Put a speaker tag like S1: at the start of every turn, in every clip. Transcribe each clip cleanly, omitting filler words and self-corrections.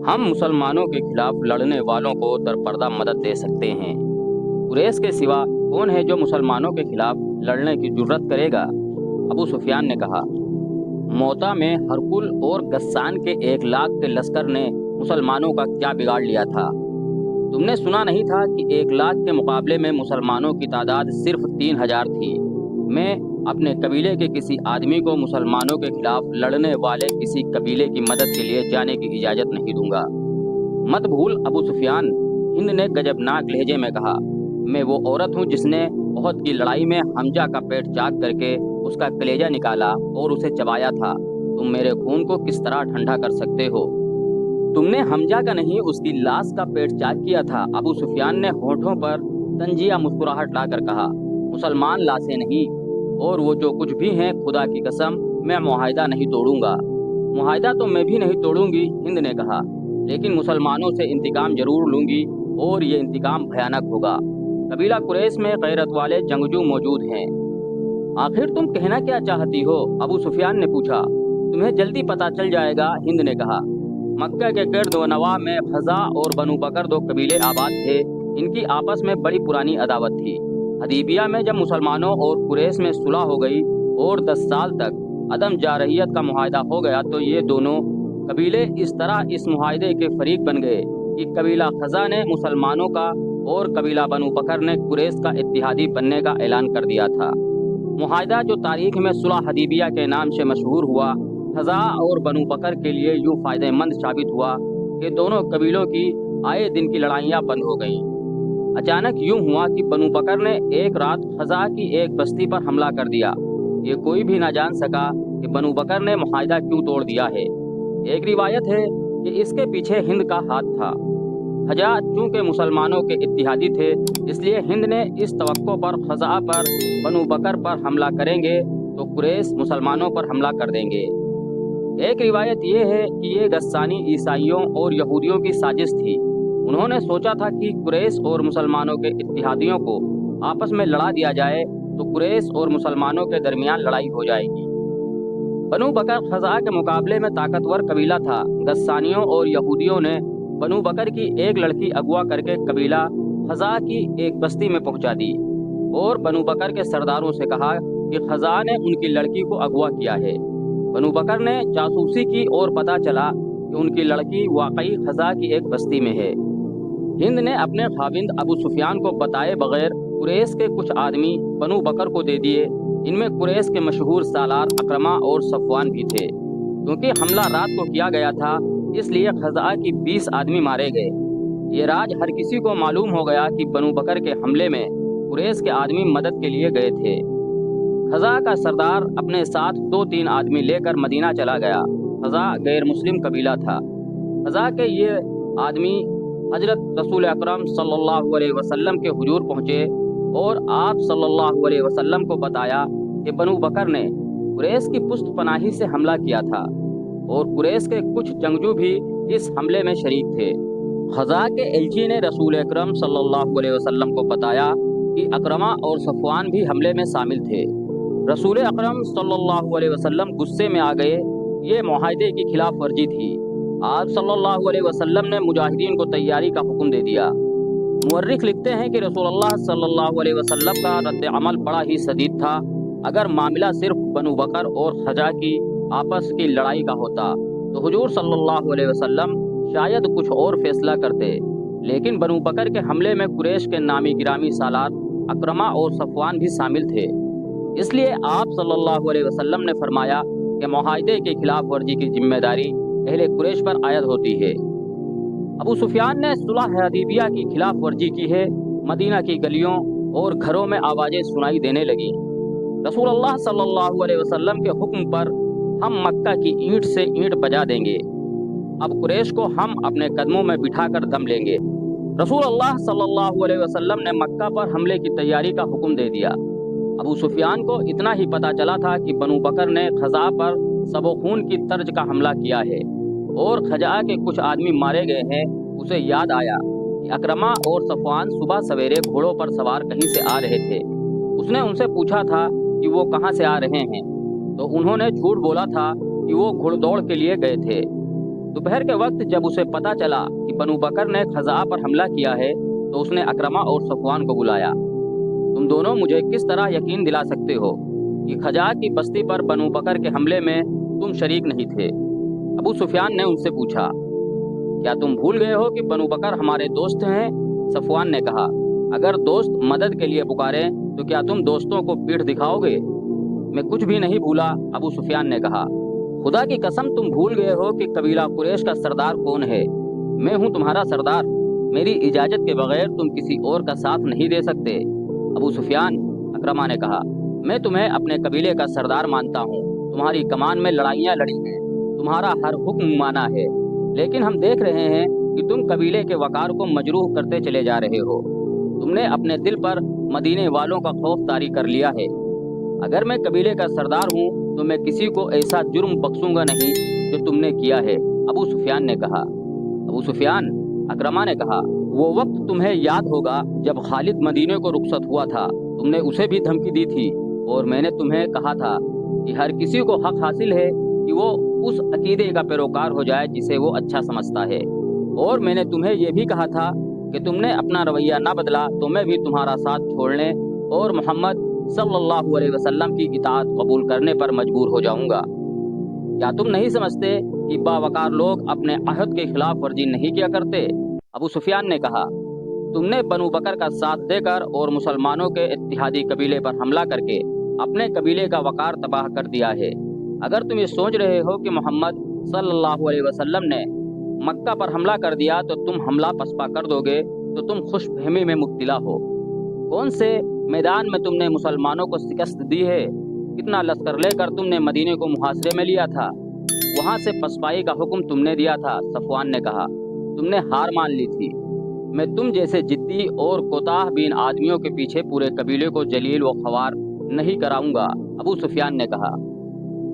S1: हम मुसलमानों के खिलाफ लड़ने वालों को दरपर्दा मदद दे सकते हैं। कुरैश के सिवा कौन है जो मुसलमानों के खिलाफ लड़ने की जुर्रत करेगा? अबू सुफियान ने कहा। मोता में हरकुल और गस्सान के 1 लाख के लश्कर ने मुसलमानों का क्या बिगाड़ लिया था? तुमने सुना नहीं था कि 1 लाख के मुकाबले में मुसलमानों की तादाद सिर्फ 3,000 थी। मैं अपने कबीले के किसी आदमी को मुसलमानों के खिलाफ लड़ने वाले किसी कबीले की मदद के लिए जाने की इजाज़त नहीं दूंगा। मत भूल अबू सुफियान, हिंद ने गजबनाक लहजे में कहा, मैं वो औरत हूँ जिसने ओहद की लड़ाई में हमजा का पेट चाक करके उसका कलेजा निकाला और उसे चबाया था। तुम मेरे खून को किस तरह ठंडा कर सकते हो? तुमने हमजा का नहीं, उसकी लाश का पेट चाक किया था। अबू सुफियान ने होठों पर तंजिया मुस्कुराहट लाकर कहा, मुसलमान लाशें नहीं, और वो जो कुछ भी हैं, खुदा की कसम मैं मुआहिदा नहीं तोड़ूंगा। मुआहिदा तो मैं भी नहीं तोड़ूंगी, हिंद ने कहा, लेकिन मुसलमानों से इंतकाम जरूर लूंगी, और ये इंतकाम भयानक होगा। कबीला कुरैश में गैरत वाले जंगजू मौजूद हैं। आखिर तुम कहना क्या चाहती हो? अबू सुफियान ने पूछा। तुम्हें जल्दी पता चल जाएगा, हिंद ने कहा। मक्का के गिर्द व नवा में खज़ा और बनु बकर 2 कबीले आबाद थे। इनकी आपस में बड़ी पुरानी अदावत थी। हदीबिया में जब मुसलमानों और कुरैश में सुलह हो गई और 10 साल तक अदम जारहियत का मुआहिदा हो गया, तो ये दोनों कबीले इस तरह इस मुआहिदे के फरीक बन गए कि कबीला खज़ा ने मुसलमानों का और कबीला बनु बकर ने कुरैश का इत्तिहादी बनने का ऐलान कर दिया था। मुआहिदा जो तारीख में सुलह हदीबिया के नाम से मशहूर हुआ, खज़ा और बनु बकर के लिए यूँ फ़ायदेमंद साबित हुआ कि दोनों कबीलों की आए दिन की लड़ाइयाँ बंद हो गईं। अचानक यूँ हुआ कि बनु बकर ने एक रात खज़ा की एक बस्ती पर हमला कर दिया। ये कोई भी ना जान सका कि बनु बकर ने मुआहिदा क्यों तोड़ दिया है। एक रिवायत है कि इसके पीछे हिंद का हाथ था। खज़ा चूँकि मुसलमानों के इत्तिहादी थे, इसलिए हिंद ने इस तवक्को पर खज़ा पर बनु बकर पर हमला करेंगे तो कुरैश मुसलमानों पर हमला कर देंगे। एक रिवायत ये है कि ये गस्सानी ईसाइयों और यहूदियों की साजिश थी। उन्होंने सोचा था कि कुरैश और मुसलमानों के इत्तिहादियों को आपस में लड़ा दिया जाए तो कुरैश और मुसलमानों के दरमियान लड़ाई हो जाएगी। बनु बकर खज़ा के मुकाबले में ताकतवर कबीला था। गस्सानियों और यहूदियों ने बनु बकर की एक लड़की अगवा करके कबीला खज़ा की एक बस्ती में पहुंचा दी और बनु बकर के सरदारों से कहा कि खज़ा ने उनकी लड़की को अगवा किया है। बनु बकर ने जासूसी की और पता चला कि उनकी लड़की वाकई खज़ा की एक बस्ती में है। हिंद ने अपने खाविंद अबू सुफियान को बताए बगैर कुरैश के कुछ आदमी बनु बकर को दे दिए। इनमें कुरैश के मशहूर सालार अकरमा और सफवान भी थे। क्योंकि हमला रात को किया गया था, इसलिए खज़ा की 20 आदमी मारे गए। ये राज हर किसी को मालूम हो गया कि बनु बकर के हमले में कुरैश के आदमी मदद के लिए गए थे। खज़ा का सरदार अपने साथ 2-3 आदमी लेकर मदीना चला गया। खज़ा गैर मुस्लिम कबीला था। खज़ा के ये आदमी हजरत रसूल अकरम सल्लल्लाहु अलैहि वसल्लम के हुजूर पहुँचे और आप सल्लल्लाहु अलैहि वसल्लम को बताया कि बनु बकर ने कुरैश की पुष्ट पनाही से हमला किया था और कुरैश के कुछ जंगजू भी इस हमले में शरीक थे। खज़ा के एलची ने रसूल अकरम सल्लल्लाहु अलैहि वसल्लम को बताया कि अकरमा और सफवान भी हमले में शामिल थे। रसूल अकरम सल्लल्लाहु अलैहि वसल्लम गुस्से में आ गए। ये मुआहिदे की खिलाफ वर्जी थी। आप सल्लल्लाहु अलैहि वसल्लम ने मुजाहिदीन को तैयारी का हुक्म दे दिया। मुअर्रिख लिखते हैं कि रसूलुल्लाह सल्लल्लाहु अलैहि वसल्लम का रद्द अमल बड़ा ही शदीद था। अगर मामला सिर्फ बनु बकर और खज़ा की आपस की लड़ाई का होता तो हुजूर सल्लल्लाहु अलैहि वसल्लम शायद कुछ और फैसला करते, लेकिन बनु बकर के हमले में कुरैश के नामी गिरामी सालार अकरमा और सफवान भी शामिल थे। इसलिए आप सल्लल्लाहु अलैहि वसल्लम ने फरमाया कि मुआहिदे के खिलाफ वर्जी की जिम्मेदारी अहले कुरैश पर आयद होती है। अबू सुफियान ने सुलह हदीबिया की खिलाफ वर्जी की है। मदीना की गलियों और घरों में आवाज़ें सुनाई देने लगीं, रसूलुल्लाह सल्लल्लाहु अलैहि वसल्लम के हुक्म पर हम मक्का की ईंट से ईंट बजा देंगे। अब कुरैश को हम अपने कदमों में बिठाकर दम लेंगे। रसूलुल्लाह सल्लल्लाहु अलैहि वसल्लम ने मक्का पर हमले की तैयारी का हुक्म दे दिया। अबू सुफियान को इतना ही पता चला था कि बनु बकर ने खज़ा पर सबो खून की तर्ज का हमला किया है और खज़ा के कुछ आदमी मारे गए हैं। उसे याद आया कि अकरमा और सफवान सुबह सवेरे घोड़ों पर सवार कहीं से आ रहे थे। उसने उनसे पूछा था कि वो कहाँ से आ रहे हैं, तो उन्होंने झूठ बोला था कि वो घुड़दौड़ के लिए गए थे। दोपहर के वक्त जब उसे पता चला कि बनु बकर ने खज़ा पर हमला किया है तो उसने अकरमा और सफ़वान को बुलाया। तुम दोनों मुझे किस तरह यकीन दिला सकते हो कि खज़ा की बस्ती पर बनु बकर के हमले में तुम शरीक नहीं थे? अबू सुफियान ने उनसे पूछा, क्या तुम भूल गए हो कि बनु बकर हमारे दोस्त हैं? सफ़वान ने कहा, अगर दोस्त मदद के लिए पुकारें तो क्या तुम दोस्तों को पीठ दिखाओगे? मैं कुछ भी नहीं भूला, अबू सुफियान ने कहा। खुदा की कसम तुम भूल गए हो कि कबीला कुरैश का सरदार कौन है। मैं हूँ तुम्हारा सरदार। मेरी इजाज़त के बगैर तुम किसी और का साथ नहीं दे सकते। अबू सुफियान, अकरमा ने कहा, मैं तुम्हें अपने कबीले का सरदार मानता हूँ। तुम्हारी कमान में लड़ाइयाँ लड़ी हैं, तुम्हारा हर हुक्म माना है, लेकिन हम देख रहे हैं कि तुम कबीले के वकार को मजरूह करते चले जा रहे हो। तुमने अपने दिल पर मदीने वालों का खौफ तारी कर लिया है। अगर मैं कबीले का सरदार हूँ तो मैं किसी को ऐसा जुर्म बख्शूंगा नहीं जो तुमने किया है, अबू सुफियान ने कहा। अबू सुफियान, अकरमा ने कहा, वो वक्त तुम्हें याद होगा जब खालिद मदीने को रुखसत हुआ था। तुमने उसे भी धमकी दी थी और मैंने तुम्हें कहा था कि हर किसी को हक हासिल है कि वो उस अकीदे का पैरोकार हो जाए जिसे वो अच्छा समझता है। और मैंने तुम्हें यह भी कहा था कि तुमने अपना रवैया ना बदला तो मैं भी तुम्हारा साथ छोड़ने और मोहम्मद सल्लल्लाहु अलैहि वसल्लम की इताअत कबूल करने पर मजबूर हो जाऊंगा। क्या तुम नहीं समझते कि बावकार लोग अपने अहद के खिलाफ वर्जी नहीं किया करते? अबू सुफियान ने कहा, तुमने बनु बकर का साथ देकर और मुसलमानों के इत्तिहादी कबीले पर हमला करके अपने कबीले का वकार तबाह कर दिया है। अगर तुम ये सोच रहे हो कि मोहम्मद सल्लल्लाहु अलैहि वसल्लम ने मक्का पर हमला कर दिया तो तुम हमला पसपा कर दोगे तो तुम खुशफहमी में मुब्तला हो। कौन से मैदान में तुमने मुसलमानों को शिकस्त दी है? कितना लश्कर लेकर तुमने मदीने को मुहासरे में लिया था? वहाँ से पसपाई का हुक्म तुमने दिया था, सफ़वान ने कहा। तुमने हार मान ली थी। मैं तुम जैसे जिद्दी और कोताह बीन आदमियों के पीछे पूरे कबीले को जलील व ख्वार नहीं कराऊंगा, अबू सुफियान ने कहा।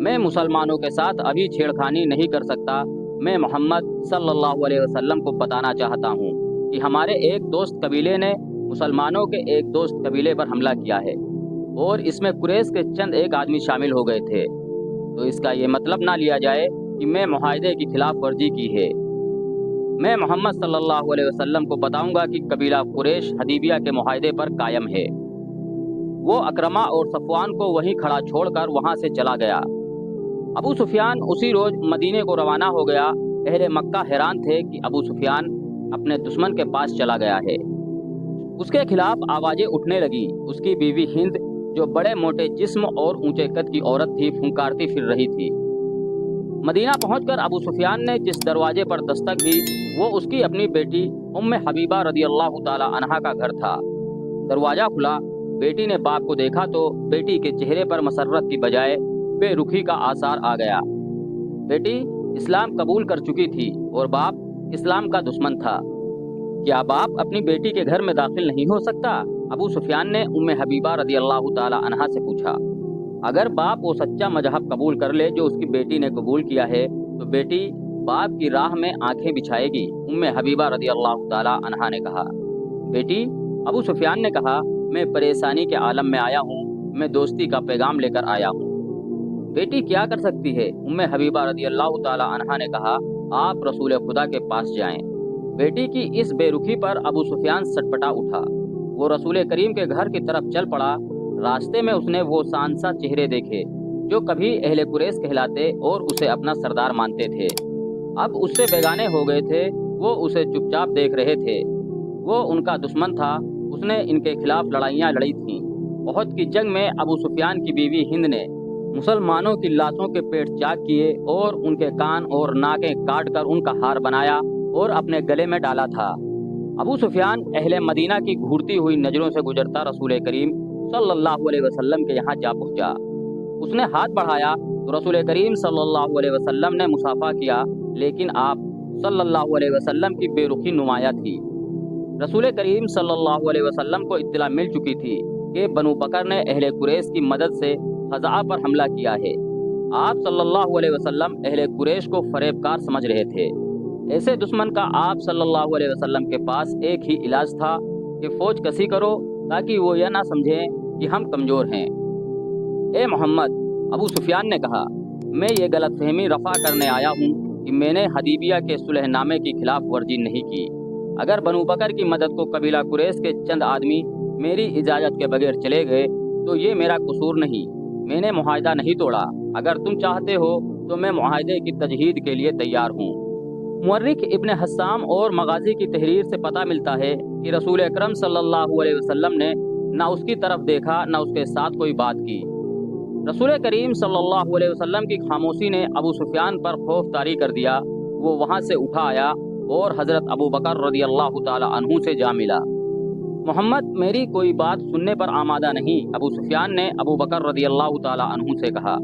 S1: मैं मुसलमानों के साथ अभी छेड़खानी नहीं कर सकता। मैं मोहम्मद सल्लल्लाहु अलैहि वसल्लम को बताना चाहता हूँ कि हमारे एक दोस्त कबीले ने मुसलमानों के एक दोस्त कबीले पर हमला किया है और इसमें कुरैश के चंद एक आदमी शामिल हो गए थे। तो इसका ये मतलब ना लिया जाए कि मैं मुआहदे की खिलाफ वर्जी की है। मैं मोहम्मद सल्लल्लाहु अलैहि वसल्लम को बताऊंगा कि कबीला कुरैश हदीबिया के मुआहदे पर कायम है। वो अकरमा और सफ़वान को वहीं खड़ा छोड़कर वहां से चला गया। अबू सुफियान उसी रोज मदीने को रवाना हो गया। अहले मक्का हैरान थे कि अबू सुफियान अपने दुश्मन के पास चला गया है। उसके खिलाफ आवाज़ें उठने लगी। उसकी बीवी हिंद, जो बड़े मोटे जिस्म और ऊंचे कद की औरत थी, फुंकारती फिर रही थी। मदीना पहुंचकर अबू सुफियान ने जिस दरवाजे पर दस्तक दी वो उसकी अपनी बेटी उम्मे हबीबा रदियल्लाहु ताला अन्हा का घर था। दरवाज़ा खुला। बेटी ने बाप को देखा तो बेटी के चेहरे पर मसर्रत की बजाय बेरुखी का आसार आ गया। बेटी इस्लाम कबूल कर चुकी थी और बाप इस्लाम का दुश्मन था। क्या बाप अपनी बेटी के घर में दाखिल नहीं हो सकता? अबू सुफियान ने उम्मे हबीबा रदियल्लाहु ताला अन्हा से पूछा। अगर बाप वो सच्चा मजहब कबूल कर ले जो उसकी बेटी ने कबूल किया है तो बेटी बाप की राह में आंखें बिछाएगी, उम्मे हबीबा रदियल्लाहु ताला अन्हा ने कहा। बेटी, अबू सुफियान ने कहा, मैं परेशानी के आलम में आया हूँ, मैं दोस्ती का पैगाम लेकर आया हूँ। बेटी क्या कर सकती है? उम्मे हबीबा रदियल्लाहु ताला अन्हा ने कहा, आप रसूल खुदा के पास जाएं। बेटी की इस बेरुखी पर अबू सुफियान सटपटा उठा। वो रसूल करीम के घर की तरफ चल पड़ा। रास्ते में उसने वो शानसा चेहरे देखे जो कभी अहले कुरैश कहलाते और उसे अपना सरदार मानते थे। अब उससे बेगाने हो गए थे। वो उसे चुपचाप देख रहे थे। वो उनका दुश्मन था। उसने इनके खिलाफ लड़ाइयाँ लड़ी थीं। उहद की जंग में अबू सुफियान की बीवी हिंद ने मुसलमानों की लाशों के पेट चाक किए और उनके कान और नाकें काट कर उनका हार बनाया और अपने गले में डाला था। अबू सुफियान अहले मदीना की घूरती हुई नज़रों से गुजरता रसूल करीम सल्लल्लाहु अलैहि वसल्लम के यहाँ जा पहुँचा। उसने हाथ बढ़ाया तो रसूल करीम सल्लल्लाहु अलैहि वसल्लम ने मुसाफा किया, लेकिन आप सल्लल्लाहु अलैहि वसल्लम की बेरुखी नुमाया थी। रसूल करीम सल्लल्लाहु अलैहि वसल्लम को इत्तला मिल चुकी थी कि बनु बकर ने अहले कुरैश की मदद से खज़ा पर हमला किया है। आप सल्लल्लाहु अलैहि वसल्लम अहले कुरैश को फरेबकार समझ रहे थे। ऐसे दुश्मन का आप सल्लल्लाहु अलैहि वसल्लम के पास एक ही इलाज था कि फौज कसी करो ताकि वो यह ना समझें कि हम कमज़ोर हैं। ए मोहम्मद, अबू सुफियान ने कहा, मैं ये गलतफहमी रफ़ा करने आया हूँ کہ میں نے حدیبیہ کے صلح نامے کی خلاف ورزی نہیں کی۔ اگر بنو بکر کی مدد کو قبیلہ قریش کے چند آدمی میری اجازت کے بغیر چلے گئے تو یہ میرا قصور نہیں، میں نے معاہدہ نہیں توڑا۔ اگر تم چاہتے ہو تو میں معاہدے کی تجدید کے لیے تیار ہوں۔ مورخ ابن حسام اور مغازی کی تحریر سے پتہ ملتا ہے کہ رسول اکرم صلی اللہ علیہ وسلم نے نہ اس کی طرف دیکھا نہ اس کے ساتھ کوئی بات کی۔ رسول کریم صلی اللہ علیہ وسلم کی خاموشی نے ابو سفیان پر خوف طاری کر دیا۔ وہ وہاں سے اٹھا آیا اور حضرت ابو بکر رضی اللہ تعالی عنہ سے جا ملا۔ محمد میری کوئی بات سننے پر آمادہ نہیں، ابو سفیان نے ابو بکر رضی اللہ تعالی عنہ سے کہا۔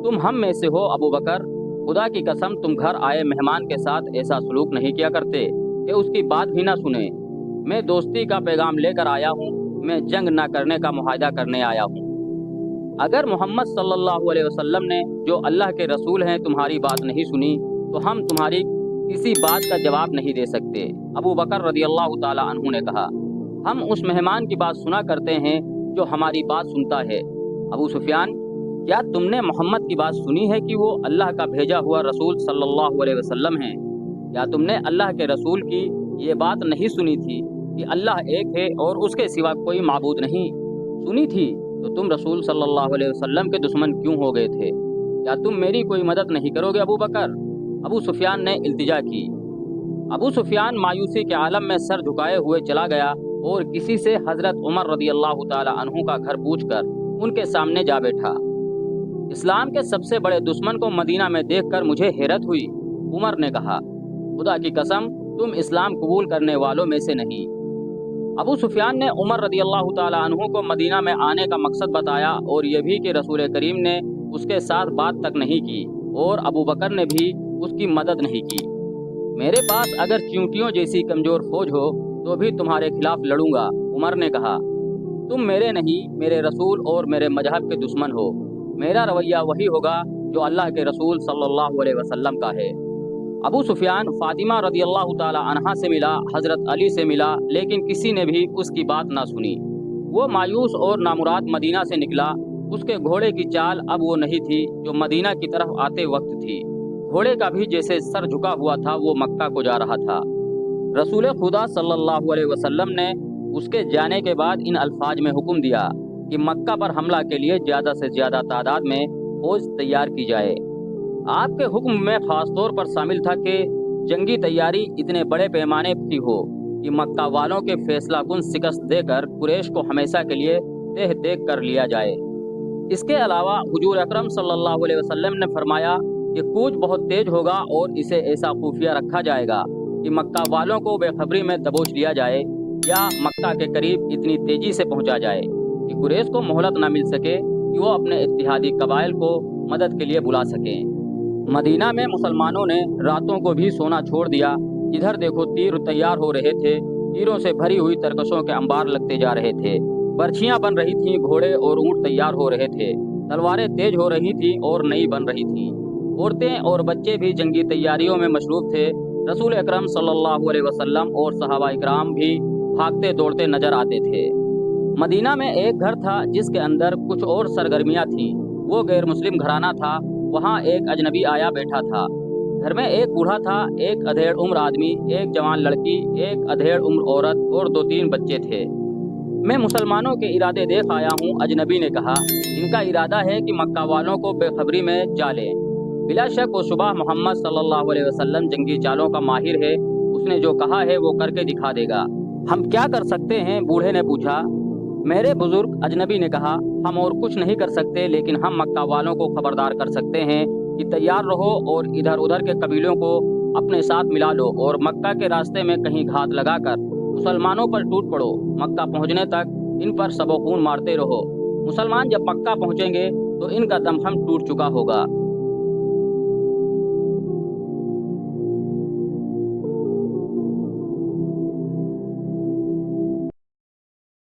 S1: تم ہم میں سے ہو ابو بکر، خدا کی قسم تم گھر آئے مہمان کے ساتھ ایسا سلوک نہیں کیا کرتے کہ اس کی بات بھی نہ سنیں۔ میں دوستی کا پیغام لے کر آیا ہوں، میں جنگ نہ کرنے کا معاہدہ کرنے آیا ہوں۔ اگر محمد صلی اللہ علیہ وسلم نے جو اللہ کے رسول ہیں تمہاری بات نہیں سنی تو ہم تمہاری کسی بات کا جواب نہیں دے سکتے۔ ابو بکر رضی اللہ تعالی عنہ نے کہا، ہم اس مہمان کی بات سنا کرتے ہیں جو ہماری بات سنتا ہے۔ ابو سفیان، کیا تم نے محمد کی بات سنی ہے کہ وہ اللہ کا بھیجا ہوا رسول صلی اللہ علیہ وسلم ہے؟ کیا تم نے اللہ کے رسول کی یہ بات نہیں سنی تھی کہ اللہ ایک ہے اور اس کے سوا کوئی معبود نہیں؟ سنی تھی تو تم رسول صلی اللہ علیہ وسلم کے دشمن کیوں ہو گئے تھے؟ کیا تم میری کوئی مدد نہیں کرو گے ابو بکر؟ ابو سفیان نے التجا کی۔ ابو سفیان مایوسی کے عالم میں سر جھکائے ہوئے چلا گیا اور کسی سے حضرت عمر رضی اللہ تعالی عنہ کا گھر پوچھ کر ان کے سامنے جا بیٹھا۔ اسلام کے سب سے بڑے دشمن کو مدینہ میں دیکھ کر مجھے حیرت ہوئی، عمر نے کہا، خدا کی قسم تم اسلام قبول کرنے والوں میں سے نہیں۔ ابو سفیان نے عمر رضی اللہ تعالی عنہ کو مدینہ میں آنے کا مقصد بتایا اور یہ بھی کہ رسول کریم نے اس کے ساتھ بات تک نہیں کی اور ابو بکر نے بھی اس کی مدد نہیں کی۔ میرے پاس اگر چیونٹیوں جیسی کمزور فوج ہو تو بھی تمہارے خلاف لڑوں گا، عمر نے کہا۔ تم میرے نہیں، میرے رسول اور میرے مذہب کے دشمن ہو۔ میرا رویہ وہی ہوگا جو اللہ کے رسول صلی اللہ علیہ وسلم کا ہے۔ ابو سفیان فاطمہ رضی اللہ تعالی عنہا سے ملا، حضرت علی سے ملا، لیکن کسی نے بھی اس کی بات نہ سنی۔ وہ مایوس اور نامراد مدینہ سے نکلا۔ اس کے گھوڑے کی چال اب وہ نہیں تھی جو مدینہ کی طرف آتے وقت تھی۔ گھوڑے کا بھی جیسے سر جھکا ہوا تھا، وہ مکہ کو جا رہا تھا۔ رسول خدا صلی اللہ علیہ وسلم نے اس کے جانے کے بعد ان الفاظ میں حکم دیا کہ مکہ پر حملہ کے لیے زیادہ سے زیادہ تعداد میں فوج تیار کی جائے۔ آپ کے حکم میں خاص طور پر شامل تھا کہ جنگی تیاری اتنے بڑے پیمانے کی ہو کہ مکہ والوں کے فیصلہ کن شکست دے کر قریش کو ہمیشہ کے لیے تہ دیکھ کر لیا جائے۔ اس کے علاوہ حضور اکرم صلی اللہ علیہ وسلم نے فرمایا کہ کوچ بہت تیز ہوگا اور اسے ایسا خفیہ رکھا جائے گا کہ مکہ والوں کو بے خبری میں دبوچ لیا جائے یا مکہ کے قریب اتنی تیزی سے پہنچا جائے کہ قریش کو مہلت نہ مل سکے کہ وہ اپنے اتحادی قبائل کو مدد کے لیے بلا سکیں۔ مدینہ میں مسلمانوں نے راتوں کو بھی سونا چھوڑ دیا۔ جدھر دیکھو تیر تیار ہو رہے تھے، تیروں سے بھری ہوئی ترکشوں کے انبار لگتے جا رہے تھے، برچھیاں بن رہی تھیں، گھوڑے اور اونٹ تیار ہو رہے تھے، تلواریں تیز ہو رہی تھیں اور نئی بن رہی تھیں۔ عورتیں اور بچے بھی جنگی تیاریوں میں مصروف تھے۔ رسول اکرم صلی اللہ علیہ وسلم اور صحابہ اکرام بھی بھاگتے دوڑتے نظر آتے تھے۔ مدینہ میں ایک گھر تھا جس کے اندر کچھ اور سرگرمیاں تھیں۔ وہ غیر مسلم گھرانہ تھا۔ وہاں ایک اجنبی آیا بیٹھا تھا۔ گھر میں ایک بوڑھا تھا، ایک ادھیڑ عمر آدمی، ایک جوان لڑکی، ایک ادھیڑ عمر عورت اور 2-3 بچے تھے۔ میں مسلمانوں کے ارادے دیکھ آیا ہوں، اجنبی نے کہا۔ ان کا ارادہ ہے کہ مکہ والوں کو بے خبری میں جا لیں۔ بلا شک و شبہ محمد صلی اللہ علیہ وسلم جنگی چالوں کا ماہر ہے۔ اس نے جو کہا ہے وہ کر کے دکھا دے گا۔ ہم کیا کر سکتے ہیں؟ بوڑھے نے پوچھا۔ میرے بزرگ، اجنبی نے کہا، ہم اور کچھ نہیں کر سکتے، لیکن ہم مکہ والوں کو خبردار کر سکتے ہیں کہ تیار رہو اور ادھر ادھر کے قبیلوں کو اپنے ساتھ ملا لو اور مکہ کے راستے میں کہیں گھات لگا کر مسلمانوں پر ٹوٹ پڑو۔ مکہ پہنچنے تک ان پر سب و خون مارتے رہو۔ مسلمان جب مکہ پہنچیں گے تو ان کا دم ہم ٹوٹ چکا ہوگا۔